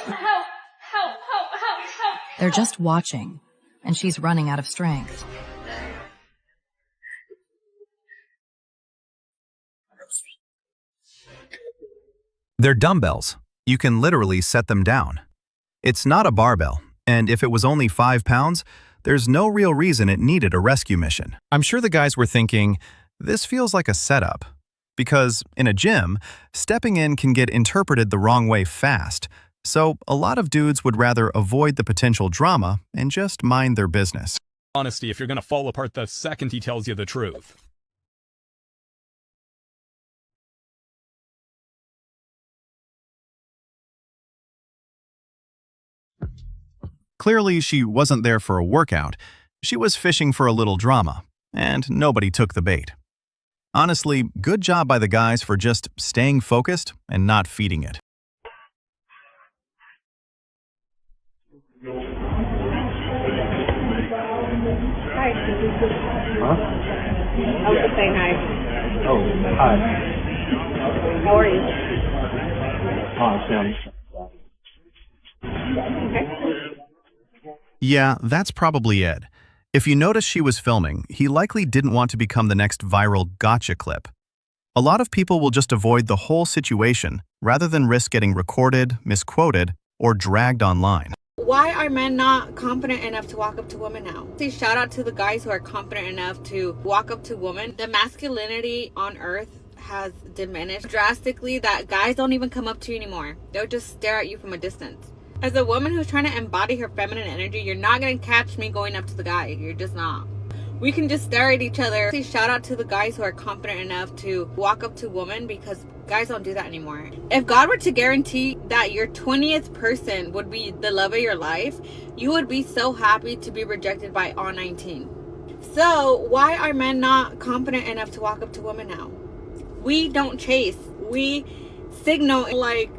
Help! Help! Help! Help! Help! They're just watching, and she's running out of strength. They're dumbbells. You can literally set them down. It's not a barbell, and if it was only 5 pounds, there's no real reason it needed a rescue mission. I'm sure the guys were thinking, this feels like a setup. Because in a gym, stepping in can get interpreted the wrong way fast, so a lot of dudes would rather avoid the potential drama and just mind their business. Honesty if you're gonna fall apart the second he tells you the truth. Clearly, she wasn't there for a workout. She was fishing for a little drama, and nobody took the bait. Honestly, good job by the guys for just staying focused and not feeding it. Hi. Huh? I was just saying hi. Oh, hi. How are you? Sam. Okay. Yeah, that's probably it. If you notice she was filming, he likely didn't want to become the next viral gotcha clip. A lot of people will just avoid the whole situation rather than risk getting recorded, misquoted, or dragged online. Why are men not confident enough to walk up to women now? See, shout out to the guys who are confident enough to walk up to women. The masculinity on earth has diminished drastically that guys don't even come up to you anymore. They'll just stare at you from a distance. As a woman who's trying to embody her feminine energy, you're not going to catch me going up to the guy. You're just not. We can just stare at each other. See, shout out to the guys who are confident enough to walk up to women because guys don't do that anymore. If God were to guarantee that your 20th person would be the love of your life, you would be so happy to be rejected by all 19. So why are men not confident enough to walk up to women now? We don't chase. We signal like,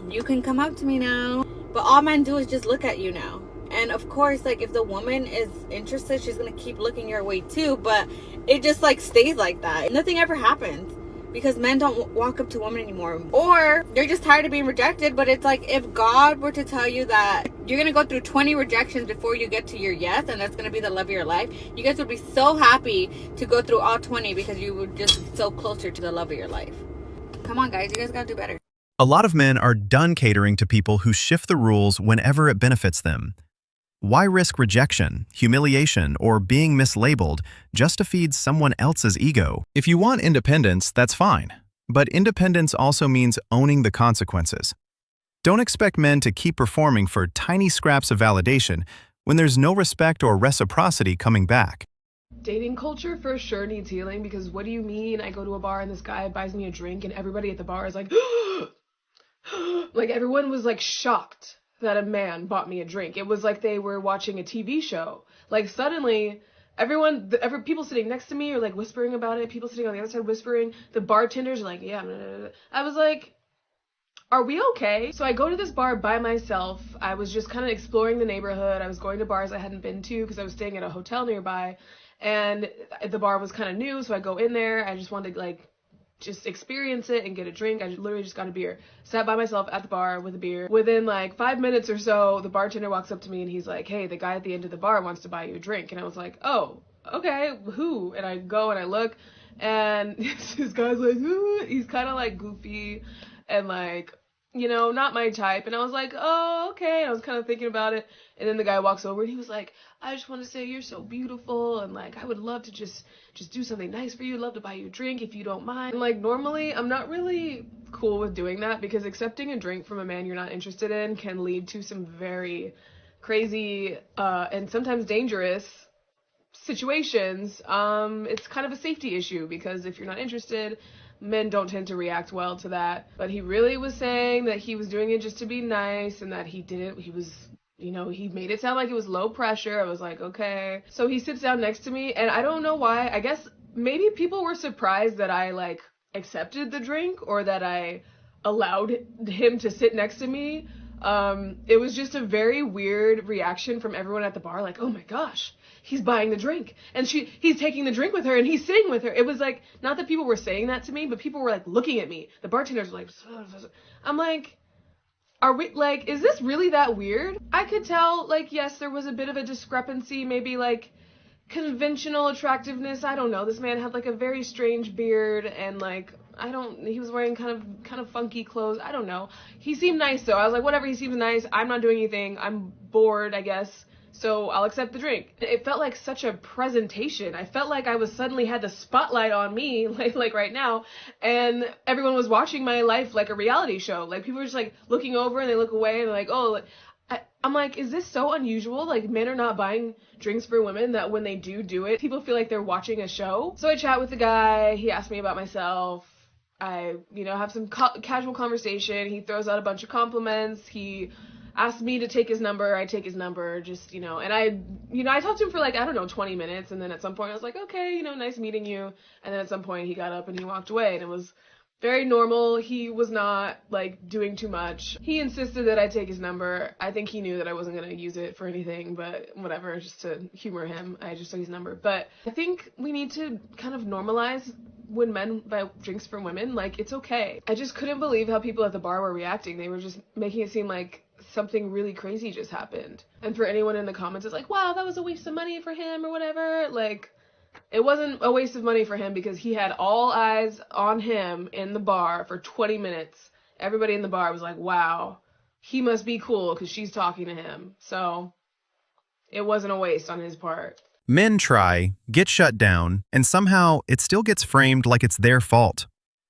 you can come up to me now. But all men do is just look at you now. And of course, like, if the woman is interested, she's gonna keep looking your way too. But it just like stays like that. Nothing ever happens because men don't walk up to women anymore. Or they're just tired of being rejected. But it's like, if God were to tell you that you're gonna go through 20 rejections before you get to your yes, and that's gonna be the love of your life, you guys would be so happy to go through all 20 because you would just be so closer to the love of your life. Come on, guys, you guys gotta do better. A lot of men are done catering to people who shift the rules whenever it benefits them. Why risk rejection, humiliation, or being mislabeled just to feed someone else's ego? If you want independence, that's fine. But independence also means owning the consequences. Don't expect men to keep performing for tiny scraps of validation when there's no respect or reciprocity coming back. Dating culture for sure needs healing, because what do you mean I go to a bar and this guy buys me a drink and everybody at the bar is like, like everyone was like shocked that a man bought me a drink. It was like they were watching a TV show. Like suddenly people sitting next to me are like whispering about it. People sitting on the other side whispering. The bartenders are like, yeah. Blah, blah, blah. I was like, are we okay? So I go to this bar by myself. I was just kind of exploring the neighborhood. I was going to bars I hadn't been to because I was staying at a hotel nearby. And the bar was kind of new, so I go in there. I just wanted to like just experience it and get a drink. I literally just got a beer. Sat by myself at the bar with a beer. Within like 5 minutes or so, the bartender walks up to me and he's like, hey, the guy at the end of the bar wants to buy you a drink. And I was like, oh, okay, who? And I go and I look, and this guy's like, ooh. He's kind of like goofy and like, you know, not my type. And I was like, oh, okay. And I was kind of thinking about it. And then the guy walks over and he was like, I just want to say you're so beautiful. And like, I would love to just do something nice for you. I'd love to buy you a drink if you don't mind. And like, normally I'm not really cool with doing that because accepting a drink from a man you're not interested in can lead to some very crazy and sometimes dangerous situations. It's kind of a safety issue because if you're not interested, men don't tend to react well to that. But he really was saying that he was doing it just to be nice and that he was, you know, he made it sound like it was low pressure. I was like, okay. So he sits down next to me and I don't know why. I guess maybe people were surprised that I like accepted the drink or that I allowed him to sit next to me. It was just a very weird reaction from everyone at the bar. Like, oh my gosh, he's buying the drink and he's taking the drink with her and he's sitting with her. It was like, not that people were saying that to me, but people were like looking at me. The bartenders were like, I'm like, Are we, like, is this really that weird? I could tell, like, yes, there was a bit of a discrepancy, maybe, like, conventional attractiveness. I don't know. This man had, like, a very strange beard and, like, he was wearing kind of funky clothes. I don't know. He seemed nice, though. I was like, whatever, he seems nice. I'm not doing anything. I'm bored, I guess. So I'll accept the drink. It felt like such a presentation. I felt like I was suddenly had the spotlight on me, like right now, and everyone was watching my life like a reality show. Like people were just like looking over and they look away and they're like, oh, I'm like, is this so unusual? Like men are not buying drinks for women that when they do it, people feel like they're watching a show. So I chat with the guy. He asked me about myself. I, have some casual conversation. He throws out a bunch of compliments. He asked me to take his number. I take his number, just, and I talked to him for like, 20 minutes. And then at some point I was like, okay, nice meeting you. And then at some point he got up and he walked away, and it was very normal. He was not like doing too much. He insisted that I take his number. I think he knew that I wasn't going to use it for anything, but whatever, just to humor him. I just took his number. But I think we need to kind of normalize when men buy drinks for women. Like, it's okay. I just couldn't believe how people at the bar were reacting. They were just making it seem like something really crazy just happened. And for anyone in the comments, it's like, wow, that was a waste of money for him or whatever. Like, it wasn't a waste of money for him because he had all eyes on him in the bar for 20 minutes. Everybody in the bar was like, wow, he must be cool because she's talking to him. So it wasn't a waste on his part. Men try, get shut down, and somehow it still gets framed like it's their fault.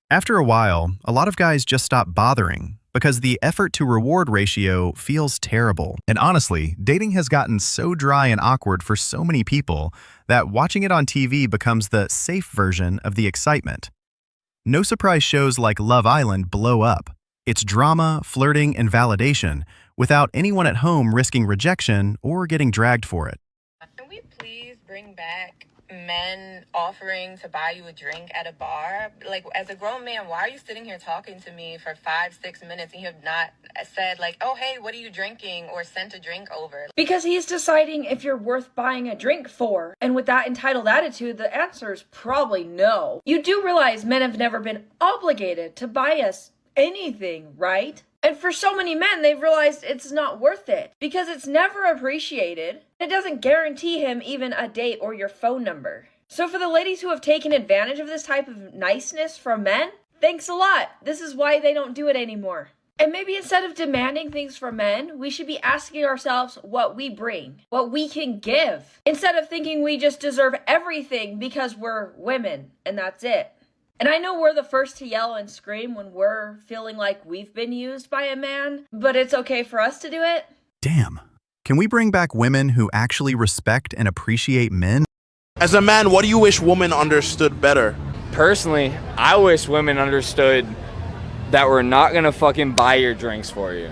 After a while, a lot of guys just stop bothering because the effort to reward ratio feels terrible. And honestly, dating has gotten so dry and awkward for so many people that watching it on TV becomes the safe version of the excitement. No surprise shows like Love Island blow up. It's drama, flirting, and validation without anyone at home risking rejection or getting dragged for it. Can we please bring back men offering to buy you a drink at a bar? Like, as a grown man, why are you sitting here talking to me for 5-6 minutes and you have not said like, oh hey, what are you drinking, or sent a drink over? Because he's deciding if you're worth buying a drink for. And with that entitled attitude, the answer is probably no. You do realize men have never been obligated to buy us anything, right? And for so many men, they've realized it's not worth it because it's never appreciated. It doesn't guarantee him even a date or your phone number. So for the ladies who have taken advantage of this type of niceness from men, thanks a lot. This is why they don't do it anymore. And maybe instead of demanding things from men, we should be asking ourselves what we bring, what we can give, instead of thinking we just deserve everything because we're women and that's it. And I know we're the first to yell and scream when we're feeling like we've been used by a man, but it's okay for us to do it. Damn. Can we bring back women who actually respect and appreciate men? As a man, what do you wish women understood better? Personally, I wish women understood that we're not gonna fucking buy your drinks for you.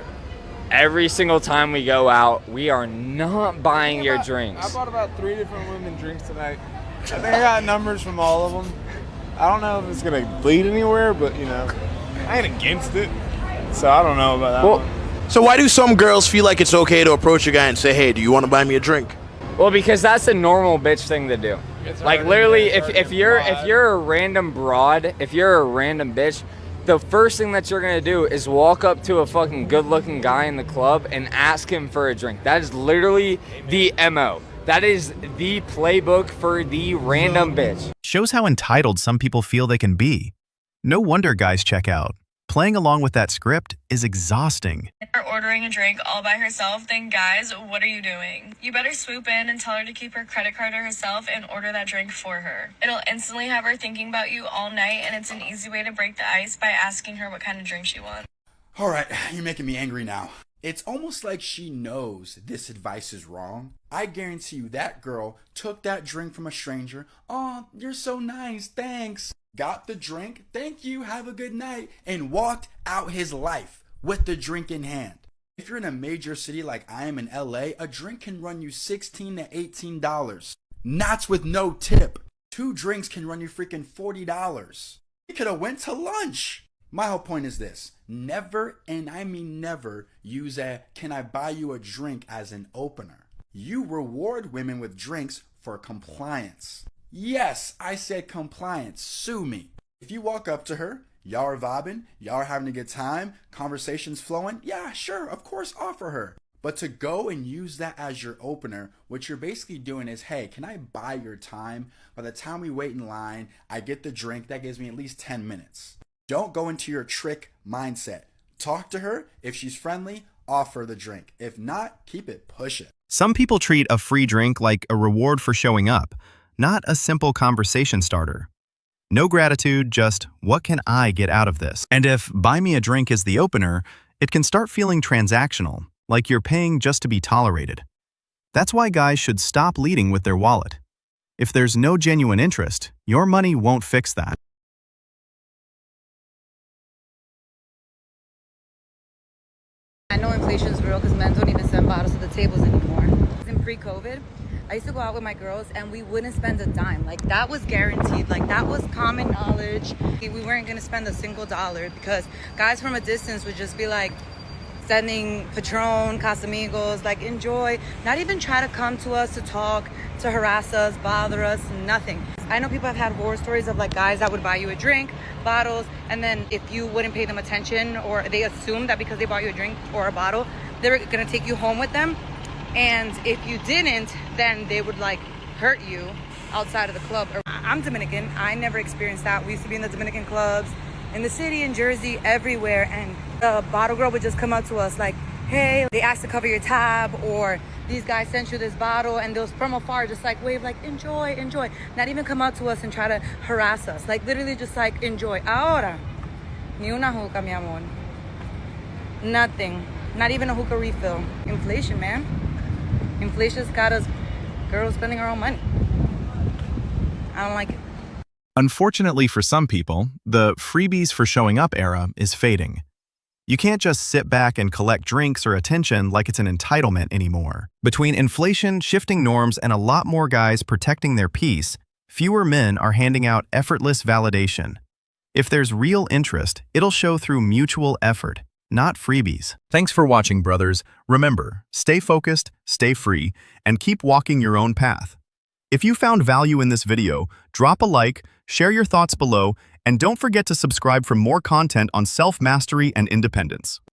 Every single time we go out, we are not buying your drinks. I bought about 3 different women drinks tonight. I think I got numbers from all of them. I don't know if it's gonna bleed anywhere, but I ain't against it, so I don't know about that one. So why do some girls feel like it's okay to approach a guy and say, hey, do you want to buy me a drink? Well, because that's a normal bitch thing to do. Like literally, if you're a random broad, if you're a random bitch, the first thing that you're gonna do is walk up to a fucking good-looking guy in the club and ask him for a drink. That is literally the MO. That is the playbook for the random bitch. Shows how entitled some people feel they can be. No wonder guys check out. Playing along with that script is exhausting. If you're ordering a drink all by herself, then guys, what are you doing? You better swoop in and tell her to keep her credit card to herself and order that drink for her. It'll instantly have her thinking about you all night, and it's an easy way to break the ice by asking her what kind of drink she wants. All right, you're making me angry now. It's almost like she knows this advice is wrong. I guarantee you that girl took that drink from a stranger. Oh, you're so nice, thanks. Got the drink, thank you, have a good night, and walked out his life with the drink in hand. If you're in a major city like I am in LA, a drink can run you $16 to $18. Not with no tip. 2 drinks can run you freaking $40. You could have went to lunch. My whole point is this: never, and I mean never, use a "can I buy you a drink" as an opener. You reward women with drinks for compliance. Yes, I said compliance. Sue me. If you walk up to her, Y'all are vibing, y'all are having a good time, conversation's flowing. Yeah, sure, of course, offer her. But to go and use that as your opener, what you're basically doing is, hey, can I buy your time? By the time we wait in line, I get the drink. That gives me at least 10 minutes. Don't go into your trick mindset. Talk to her. If she's friendly, offer the drink. If not, keep it pushing. Some people treat a free drink like a reward for showing up, not a simple conversation starter. No gratitude, just what can I get out of this? And if buy me a drink is the opener, it can start feeling transactional, like you're paying just to be tolerated. That's why guys should stop leading with their wallet. If there's no genuine interest, your money won't fix that. I know inflation's real because men don't even send bottles to the tables anymore. In pre-COVID, I used to go out with my girls and we wouldn't spend a dime. Like, that was guaranteed. Like, that was common knowledge. We weren't going to spend a single dollar because guys from a distance would just be like, sending Patron, Casamigos, like, enjoy, not even try to come to us to talk, to harass us, bother us, nothing. I know people have had horror stories of like guys that would buy you a drink, bottles, and then if you wouldn't pay them attention, or they assumed that because they bought you a drink or a bottle, they were gonna take you home with them. And if you didn't, then they would like hurt you outside of the club. I'm Dominican, I never experienced that. We used to be in the Dominican clubs, in the city, in Jersey, everywhere, and the bottle girl would just come up to us like, hey, they asked to cover your tab, or these guys sent you this bottle, and those from afar just like wave like, enjoy, enjoy. Not even come up to us and try to harass us. Like, literally just like, enjoy. Ahora, ni una hookah, mi amor. Nothing. Not even a hookah refill. Inflation, man. Inflation's got us girls spending our own money. I don't like it. Unfortunately for some people, the freebies for showing up era is fading. You can't just sit back and collect drinks or attention like it's an entitlement anymore. Between inflation, shifting norms, and a lot more guys protecting their peace, fewer men are handing out effortless validation. If there's real interest, it'll show through mutual effort, not freebies. Thanks for watching, brothers. Remember, stay focused, stay free, and keep walking your own path. If you found value in this video, drop a like, share your thoughts below, and don't forget to subscribe for more content on self-mastery and independence.